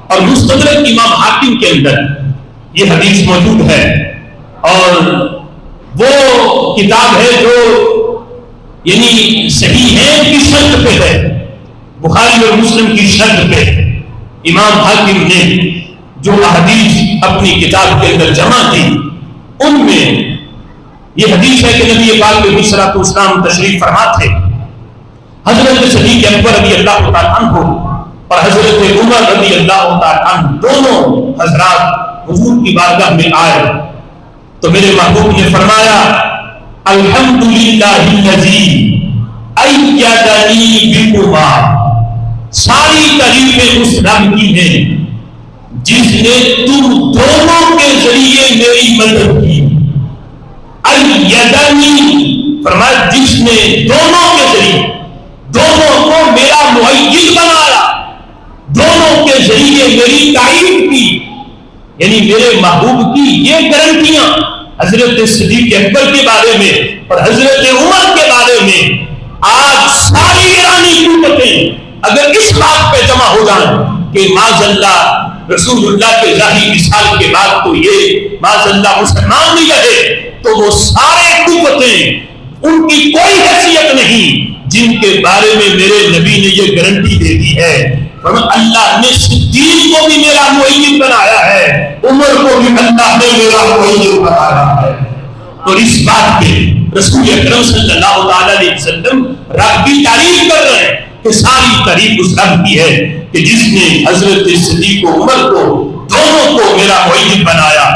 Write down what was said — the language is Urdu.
اور مستدرک امام حاکم کے اندر یہ حدیث موجود ہے، اور وہ کتاب ہے جو یعنی صحیح ہے کی شرط پہ ہے، بخاری اور مسلم کی شرط پہ امام حاکم نے جو احادیث اپنی کتاب کے اندر جمع کی، ان میں یہ حدیث ہے کہ نبی پاک علیہ الصلوۃ والسلام تشریف فرما تھے، حضرت صدیق اکبر رضی اللہ تعالیٰ عنہ اور حضرت عمر رضی اللہ تعالیٰ عنہ دونوں حضرات حضور کی بارگاہ میں آئے تو میرے محبوب نے فرمایا الحمدللہ الذی ایدنی بکما، ساری تعریفیں اس رب کی ہیں جس نے تم دونوں کے ذریعے میری مدد کی۔ ایدنی فرمایا جس نے دونوں کے ذریعے، دونوں کو میرا معید بنایا، دونوں کے ذریعے میری تعریف کی، یعنی میرے محبوب کی یہ گارنٹیاں حضرت صدیق اکبر کے بارے میں اور حضرت عمر کے بارے میں آج ساری ایرانی قوتیں اگر اس بات پہ جمع ہو جائیں کہ معاذ اللہ رسول اللہ کے ظاہری وصال کے بعد تو یہ معاذ اللہ مسلمان نہیں رہے، تو وہ سارے قوتیں ان کی کوئی حیثیت نہیں جن کے بارے میں میرے نبی نے یہ گارنٹی دے دی ہے۔ اللہ نے صدیق کو بھی میرا معید بنایا ہے، عمر کو بھی اللہ نے میرا معید بنایا ہے، اور اس بات پہ رسول اکرم صلی اللہ علیہ وسلم رب کی تعریف کر رہے ہیں کہ ساری تعریف اس رب کی ہے کہ جس نے حضرت صدیق و عمر کو دونوں کو میرا معید بنایا۔